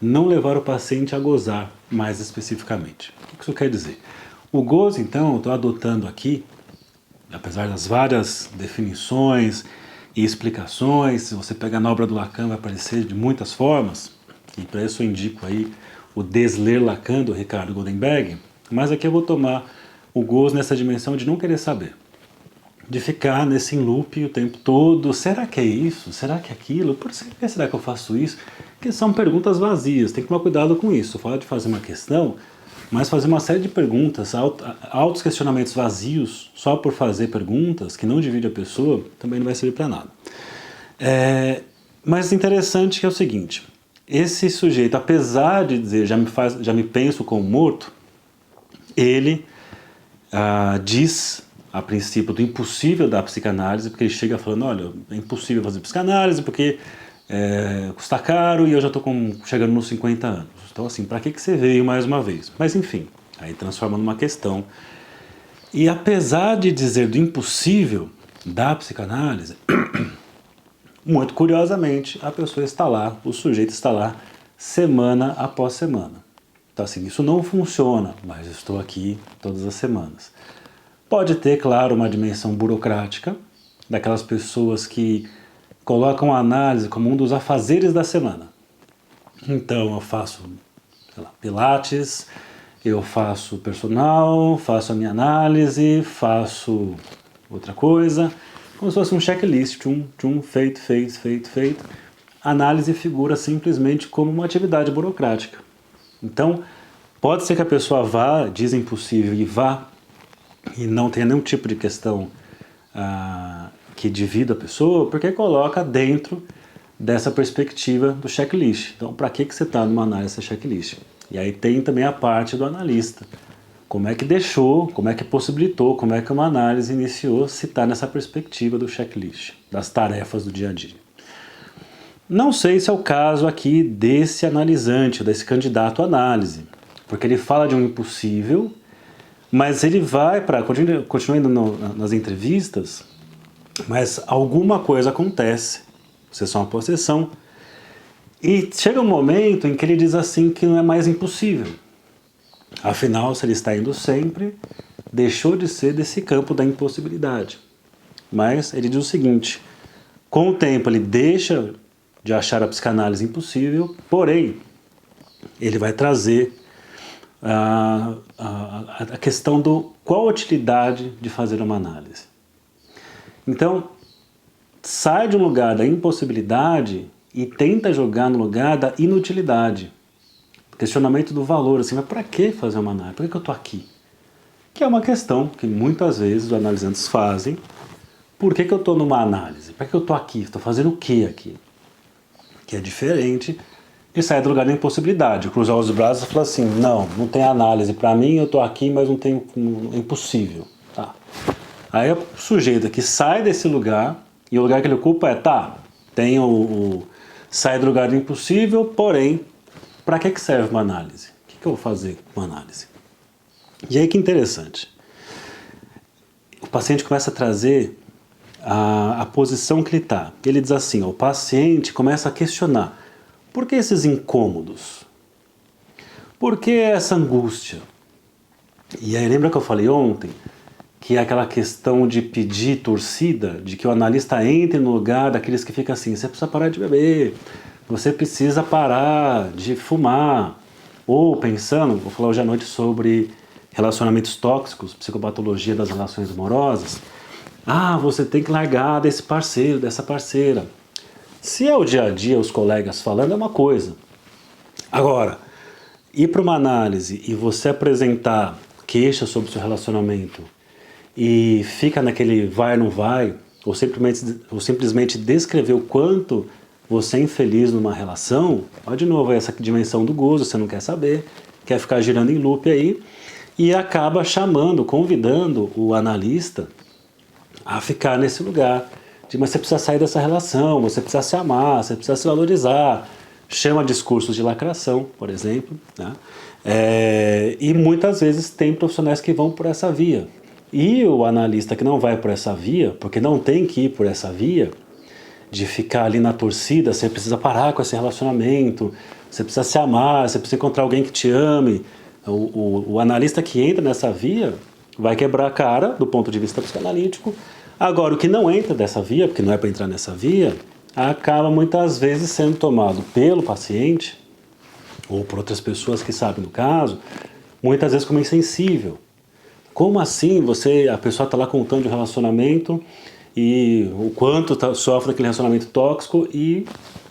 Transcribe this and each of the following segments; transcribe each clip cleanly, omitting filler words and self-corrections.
Não levar o paciente a gozar, mais especificamente. O que isso quer dizer? O gozo, então, eu estou adotando aqui, apesar das várias definições e explicações, se você pegar na obra do Lacan vai aparecer de muitas formas, e para isso eu indico aí o Desler Lacan, do Ricardo Goldenberg, mas aqui eu vou tomar o gozo nessa dimensão de não querer saber. De ficar nesse loop o tempo todo, será que é isso? Será que é aquilo? Por que será que eu faço isso? Que são perguntas vazias, tem que tomar cuidado com isso. Fala de fazer uma questão, mas fazer uma série de perguntas, altos questionamentos vazios, só por fazer perguntas, que não divide a pessoa, também não vai servir para nada. Mas interessante que é o seguinte, esse sujeito, apesar de dizer, já me penso como morto, ele diz a princípio do impossível da psicanálise, porque ele chega falando, olha, é impossível fazer psicanálise porque custa caro e eu já estou chegando nos 50 anos. Então assim, para que você veio mais uma vez? Mas enfim, aí transforma numa questão. E apesar de dizer do impossível da psicanálise, muito curiosamente, a pessoa está lá, o sujeito está lá, semana após semana. Então assim, isso não funciona, mas estou aqui todas as semanas. Pode ter, claro, uma dimensão burocrática, daquelas pessoas que colocam a análise como um dos afazeres da semana. Então eu faço, sei lá, pilates, eu faço personal, faço a minha análise, faço outra coisa, como se fosse um checklist, feito. A análise figura simplesmente como uma atividade burocrática. Então, pode ser que a pessoa vá, diz impossível e vá, e não tenha nenhum tipo de questão que divida a pessoa, porque coloca dentro dessa perspectiva do checklist. Então, para que você está numa análise checklist? E aí tem também a parte do analista. Como é que deixou, como é que possibilitou, como é que uma análise iniciou se está nessa perspectiva do checklist, das tarefas do dia a dia. Não sei se é o caso aqui desse analisante, desse candidato à análise, porque ele fala de um impossível, mas ele vai para, continuando nas entrevistas, mas alguma coisa acontece, sessão após sessão, e chega um momento em que ele diz assim que não é mais impossível. Afinal, se ele está indo sempre, deixou de ser desse campo da impossibilidade. Mas ele diz o seguinte, com o tempo ele deixa de achar a psicanálise impossível, porém, ele vai trazer a questão do qual a utilidade de fazer uma análise. Então, sai de um lugar da impossibilidade e tenta jogar no lugar da inutilidade. Questionamento do valor, assim, mas para que fazer uma análise? Por que eu estou aqui? Que é uma questão que muitas vezes os analisantes fazem. Por que eu estou numa análise? Para que eu estou aqui? Estou fazendo o que aqui? Que é diferente de sair do lugar da impossibilidade, cruzar os braços e falar assim, não tem análise para mim, eu estou aqui, mas não tem, é impossível. Tá. Aí o sujeito que sai desse lugar, e o lugar que ele ocupa tem sai do lugar do impossível, porém, para que serve uma análise? O que eu vou fazer com uma análise? E aí que interessante. O paciente começa a trazer a posição que ele está. Ele diz assim, o paciente começa a questionar, por que esses incômodos? Por que essa angústia? E aí lembra que eu falei ontem, que é aquela questão de pedir torcida, de que o analista entre no lugar daqueles que ficam assim, você precisa parar de beber, você precisa parar de fumar, ou pensando, vou falar hoje à noite sobre relacionamentos tóxicos, psicopatologia das relações amorosas, você tem que largar desse parceiro, dessa parceira. Se é o dia a dia, os colegas falando, é uma coisa. Agora, ir para uma análise e você apresentar queixa sobre o seu relacionamento e fica naquele vai ou não vai, ou simplesmente descrever o quanto você é infeliz numa relação, olha de novo essa dimensão do gozo, você não quer saber, quer ficar girando em loop aí, e acaba convidando o analista a ficar nesse lugar. Mas você precisa sair dessa relação, você precisa se amar, você precisa se valorizar. Chama discursos de lacração, por exemplo. Né? E muitas vezes tem profissionais que vão por essa via. E o analista que não vai por essa via, porque não tem que ir por essa via, de ficar ali na torcida, você precisa parar com esse relacionamento, você precisa se amar, você precisa encontrar alguém que te ame. O analista que entra nessa via vai quebrar a cara do ponto de vista psicanalítico. Agora, o que não entra dessa via, porque não é para entrar nessa via, acaba muitas vezes sendo tomado pelo paciente, ou por outras pessoas que sabem do caso, muitas vezes como insensível. Como assim a pessoa está lá contando de um relacionamento e o quanto sofre daquele relacionamento tóxico e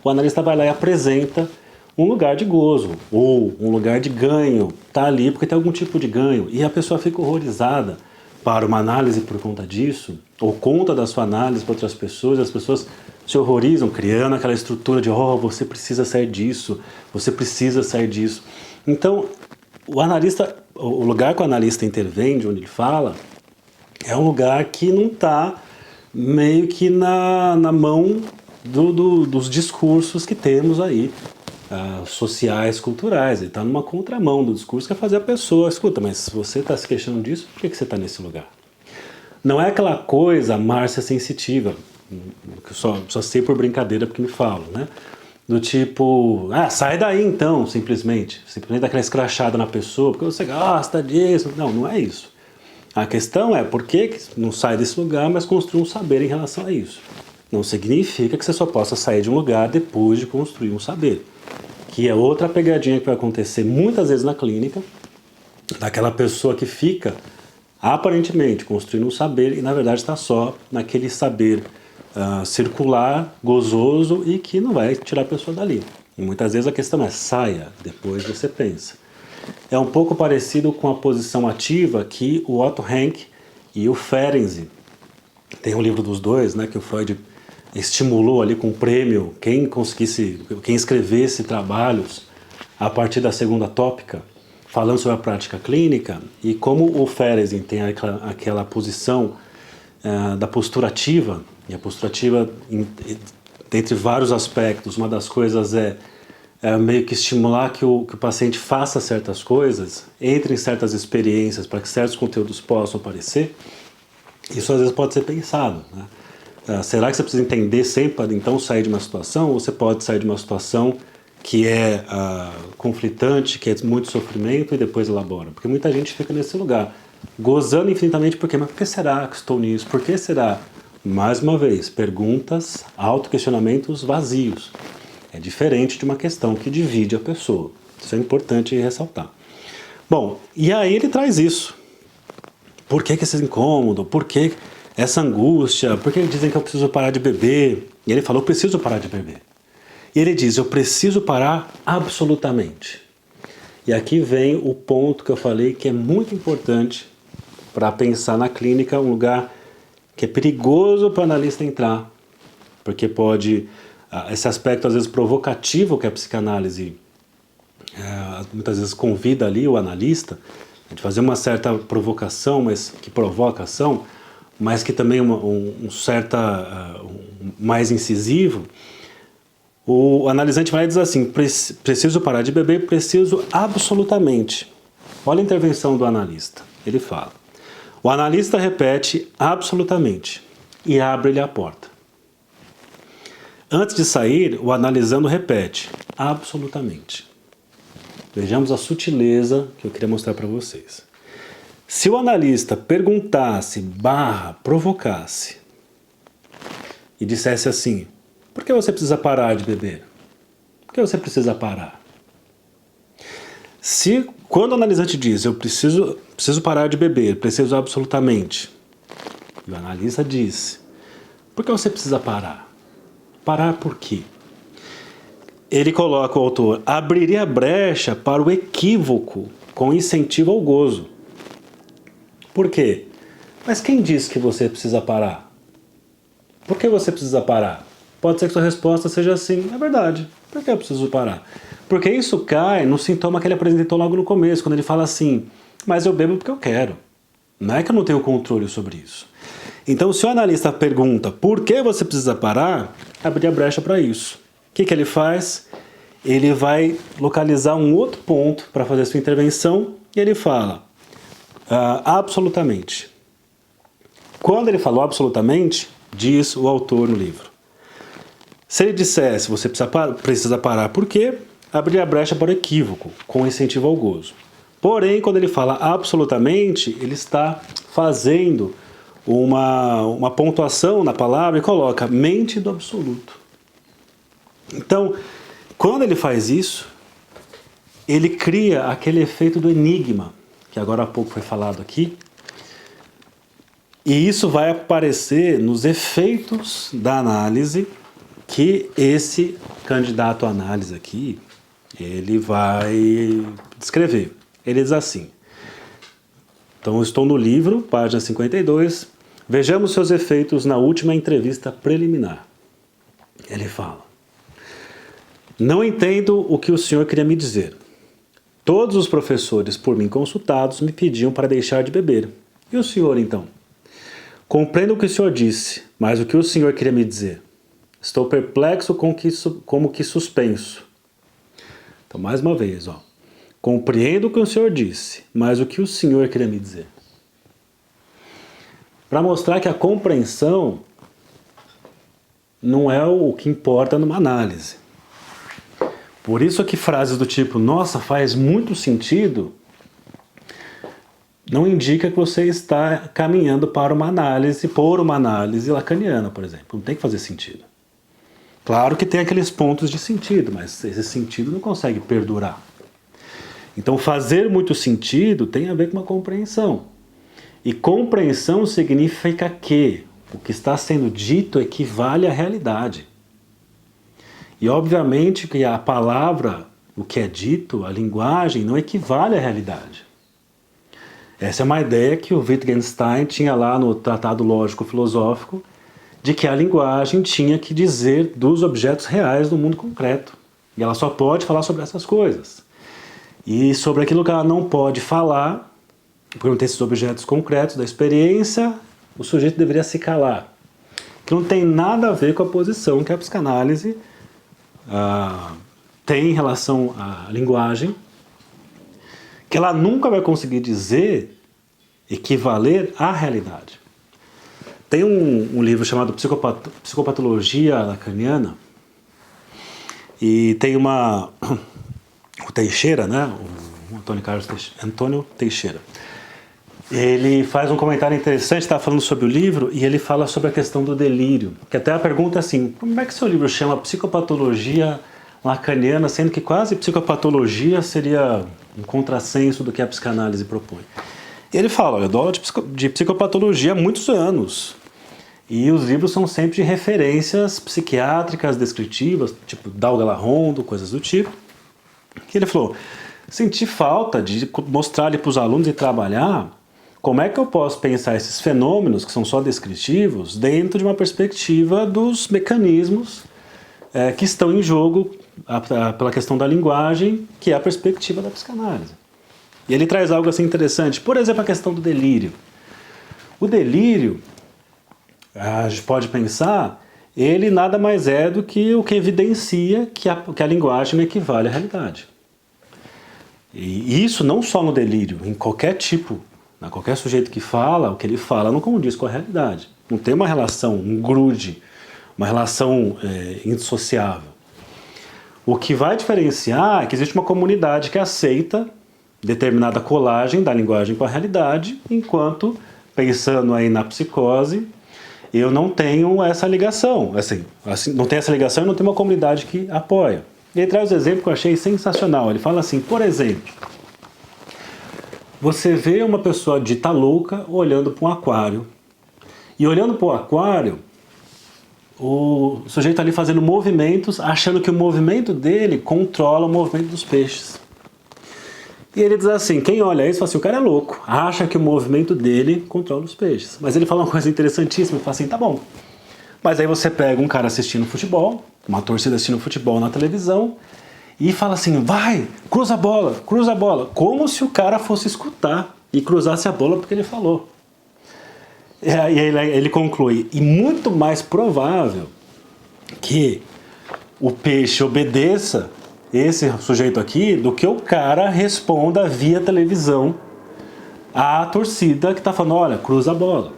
o analista vai lá e apresenta um lugar de gozo ou um lugar de ganho. Está ali porque tem algum tipo de ganho e a pessoa fica horrorizada para uma análise por conta disso, ou conta da sua análise para outras pessoas, e as pessoas se horrorizam, criando aquela estrutura de você precisa sair disso, você precisa sair disso. Então, o lugar que o analista intervém, de onde ele fala, é um lugar que não está meio que na mão dos discursos que temos aí, sociais, culturais. Ele está numa contramão do discurso, que é fazer a pessoa, escuta, mas se você está se queixando disso, por que você está nesse lugar? Não é aquela coisa Márcia sensitiva, que eu só sei por brincadeira porque me falam, né? Do tipo, sai daí então, simplesmente dá aquela escrachada na pessoa, porque você gosta disso. Não, não é isso. A questão é por que não sai desse lugar, mas construir um saber em relação a isso. Não significa que você só possa sair de um lugar depois de construir um saber. Que é outra pegadinha que vai acontecer muitas vezes na clínica, daquela pessoa que fica, aparentemente, construindo um saber e na verdade está só naquele saber circular, gozoso e que não vai tirar a pessoa dali. E muitas vezes a questão é saia, depois você pensa. É um pouco parecido com a posição ativa que o Otto Rank e o Ferenczi, tem um livro dos dois, né, que o Freud estimulou ali com um prêmio, quem escrevesse trabalhos a partir da segunda tópica, falando sobre a prática clínica, e como o Ferenczi tem aquela posição da postura ativa, e a postura ativa, dentre vários aspectos, uma das coisas é meio que estimular que o paciente faça certas coisas, entre em certas experiências para que certos conteúdos possam aparecer. Isso às vezes pode ser pensado, né? Será que você precisa entender sempre para então sair de uma situação, ou você pode sair de uma situação que é conflitante, que é muito sofrimento e depois elabora? Porque muita gente fica nesse lugar, gozando infinitamente, mas por que será que estou nisso? Por que será? Mais uma vez, perguntas, autoquestionamentos vazios. É diferente de uma questão que divide a pessoa. Isso é importante ressaltar. Bom, e aí ele traz isso. Por que esse incômodo? Por que essa angústia? Por que dizem que eu preciso parar de beber? E ele falou, eu preciso parar de beber. E ele diz, eu preciso parar absolutamente. E aqui vem o ponto que eu falei que é muito importante para pensar na clínica, um lugar que é perigoso para o analista entrar, porque pode, esse aspecto às vezes provocativo que a psicanálise muitas vezes convida ali o analista, de fazer uma certa provocação, mas que provoca ação, mas que também mais incisivo. O analisante vai dizer assim, preciso parar de beber, preciso absolutamente. Olha a intervenção do analista, ele fala. O analista repete absolutamente e abre-lhe a porta. Antes de sair, o analisando repete absolutamente. Vejamos a sutileza que eu queria mostrar para vocês. Se o analista perguntasse, provocasse e dissesse assim, por que você precisa parar de beber? Por que você precisa parar? Quando o analisante diz, eu preciso parar de beber, preciso absolutamente, e o analista diz, por que você precisa parar? Parar por quê? Ele coloca, o autor, abriria brecha para o equívoco com incentivo ao gozo. Por quê? Mas quem disse que você precisa parar? Por que você precisa parar? Pode ser que sua resposta seja assim, é verdade, por que eu preciso parar? Porque isso cai no sintoma que ele apresentou logo no começo, quando ele fala assim, mas eu bebo porque eu quero. Não é que eu não tenho controle sobre isso. Então, se o analista pergunta por que você precisa parar, abrir a brecha para isso. O que ele faz? Ele vai localizar um outro ponto para fazer a sua intervenção e ele fala absolutamente. Quando ele falou absolutamente, diz o autor no livro. Se ele dissesse, você precisa parar, por quê? abrir a brecha para o equívoco, com incentivo ao gozo. Porém, quando ele fala absolutamente, ele está fazendo uma pontuação na palavra e coloca mente do absoluto. Então, quando ele faz isso, ele cria aquele efeito do enigma, que agora há pouco foi falado aqui, e isso vai aparecer nos efeitos da análise que esse candidato à análise aqui, ele vai descrever. Ele diz assim, então eu estou no livro, página 52, vejamos seus efeitos na última entrevista preliminar. Ele fala, não entendo o que o senhor queria me dizer. Todos os professores por mim consultados me pediam para deixar de beber. E o senhor então? Compreendo o que o senhor disse, mas o que o senhor queria me dizer? Estou perplexo como que suspenso. Então, mais uma vez, ó. Compreendo o que o senhor disse, mas o que o senhor queria me dizer? Para mostrar que a compreensão não é o que importa numa análise. Por isso que frases do tipo, nossa, faz muito sentido, não indica que você está caminhando para uma análise, por uma análise lacaniana, por exemplo. Não tem que fazer sentido. Claro que tem aqueles pontos de sentido, mas esse sentido não consegue perdurar. Então, fazer muito sentido tem a ver com uma compreensão. E compreensão significa que o que está sendo dito equivale à realidade. E, obviamente, que a palavra, o que é dito, a linguagem, não equivale à realidade. Essa é uma ideia que o Wittgenstein tinha lá no Tratado Lógico-Filosófico, de que a linguagem tinha que dizer dos objetos reais do mundo concreto. E ela só pode falar sobre essas coisas. E sobre aquilo que ela não pode falar, por não ter esses objetos concretos da experiência, o sujeito deveria se calar. Que não tem nada a ver com a posição que a psicanálise tem em relação à linguagem, que ela nunca vai conseguir dizer, equivaler à realidade. Tem um livro chamado Psicopatologia Lacaniana, e tem o Teixeira, né? O Antônio Teixeira. Ele faz um comentário interessante, está falando sobre o livro, e ele fala sobre a questão do delírio. Que até a pergunta é assim, como é que seu livro chama Psicopatologia Lacaniana, sendo que quase psicopatologia seria um contrassenso do que a psicanálise propõe. E ele fala, olha, eu dou aula de psicopatologia há muitos anos. E os livros são sempre de referências psiquiátricas, descritivas, tipo Dalga-Larrondo, coisas do tipo. Que ele falou, senti falta de mostrar ali para os alunos e trabalhar como é que eu posso pensar esses fenômenos, que são só descritivos, dentro de uma perspectiva dos mecanismos que estão em jogo pela questão da linguagem, que é a perspectiva da psicanálise. E ele traz algo assim interessante, por exemplo, a questão do delírio. O delírio, a gente pode pensar, ele nada mais é do que o que evidencia que a linguagem não equivale à realidade. E isso não só no delírio, em qualquer tipo, qualquer sujeito que fala, o que ele fala não condiz com a realidade. Não tem uma relação, um grude, uma relação indissociável. O que vai diferenciar é que existe uma comunidade que aceita determinada colagem da linguagem com a realidade, enquanto, pensando aí na psicose, eu não tenho essa ligação. Assim, não tem essa ligação e não tem uma comunidade que apoia. E ele traz um exemplo que eu achei sensacional. Ele fala assim, por exemplo, você vê uma pessoa dita louca olhando para um aquário. E olhando para o aquário, o sujeito ali fazendo movimentos, achando que o movimento dele controla o movimento dos peixes. E ele diz assim, quem olha isso fala assim, o cara é louco, acha que o movimento dele controla os peixes. Mas ele fala uma coisa interessantíssima, ele fala assim, tá bom. Mas aí você pega um cara assistindo futebol, uma torcida assistindo futebol na televisão, e fala assim, vai, cruza a bola, como se o cara fosse escutar e cruzasse a bola porque ele falou. E aí ele conclui, e muito mais provável que o peixe obedeça esse sujeito aqui do que o cara responda via televisão à torcida que está falando, olha, cruza a bola.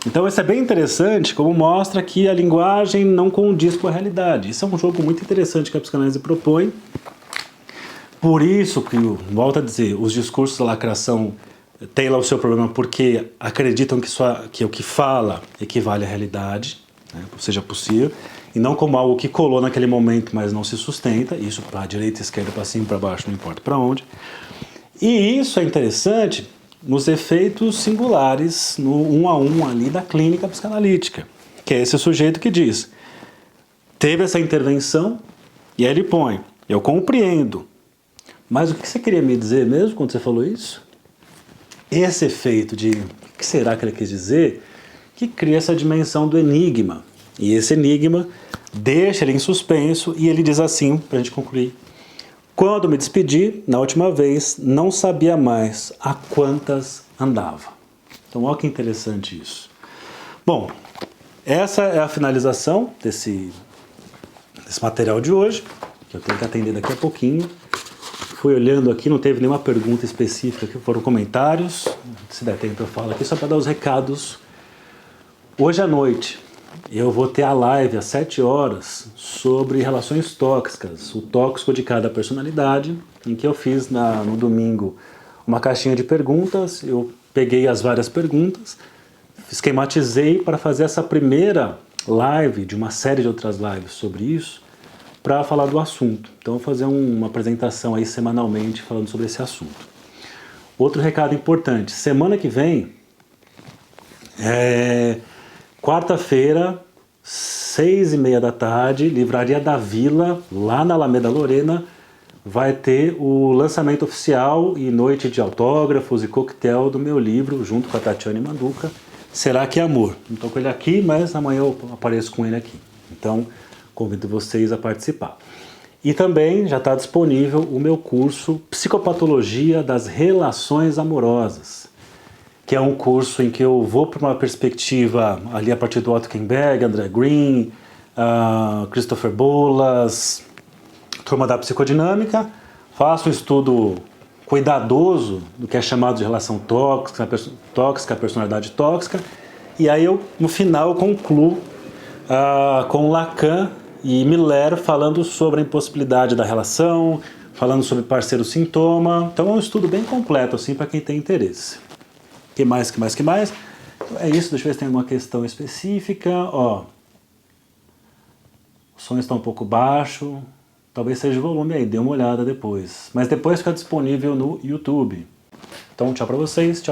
Então isso é bem interessante, como mostra que a linguagem não condiz com a realidade. Isso é um jogo muito interessante que a psicanálise propõe. Por isso que, volto a dizer, os discursos da lacração têm lá o seu problema porque acreditam que o que fala equivale à realidade, né, seja possível, e não como algo que colou naquele momento, mas não se sustenta, isso para a direita, esquerda, para cima, para baixo, não importa para onde. E isso é interessante nos efeitos singulares, no 1 a 1 ali da clínica psicanalítica, que é esse sujeito que diz, teve essa intervenção, e aí ele põe, eu compreendo, mas o que você queria me dizer mesmo quando você falou isso? Esse efeito de o que será que ele quis dizer, que cria essa dimensão do enigma. E esse enigma deixa ele em suspenso e ele diz assim, para a gente concluir. Quando me despedi, na última vez, não sabia mais a quantas andava. Então, olha que interessante isso. Bom, essa é a finalização desse material de hoje, que eu tenho que atender daqui a pouquinho. Fui olhando aqui, não teve nenhuma pergunta específica, que foram comentários. Se der tempo eu falo aqui, só para dar os recados. Hoje à noite eu vou ter a live às 7 horas sobre relações tóxicas, o tóxico de cada personalidade, em que eu fiz no domingo uma caixinha de perguntas, eu peguei as várias perguntas, esquematizei para fazer essa primeira live de uma série de outras lives sobre isso, para falar do assunto. Então, eu vou fazer uma apresentação aí semanalmente falando sobre esse assunto. Outro recado importante, semana que vem, quarta-feira, 6h30 da tarde, Livraria da Vila, lá na Alameda Lorena, vai ter o lançamento oficial e noite de autógrafos e coquetel do meu livro, junto com a Tatiane Manduca, Será que é Amor? Não estou com ele aqui, mas amanhã eu apareço com ele aqui. Então, convido vocês a participar. E também já está disponível o meu curso Psicopatologia das Relações Amorosas, que é um curso em que eu vou para uma perspectiva ali a partir do Otto Kemberg, André Green, Christopher Bolas, turma da psicodinâmica, faço um estudo cuidadoso do que é chamado de relação tóxica, personalidade tóxica, e aí eu, no final, concluo com Lacan e Miller falando sobre a impossibilidade da relação, falando sobre parceiro-sintoma. Então é um estudo bem completo, assim, para quem tem interesse. Que mais? Então é isso, deixa eu ver se tem alguma questão específica. Ó, o som está um pouco baixo, talvez seja o volume aí, dê uma olhada depois. Mas depois fica disponível no YouTube. Então tchau para vocês, tchau.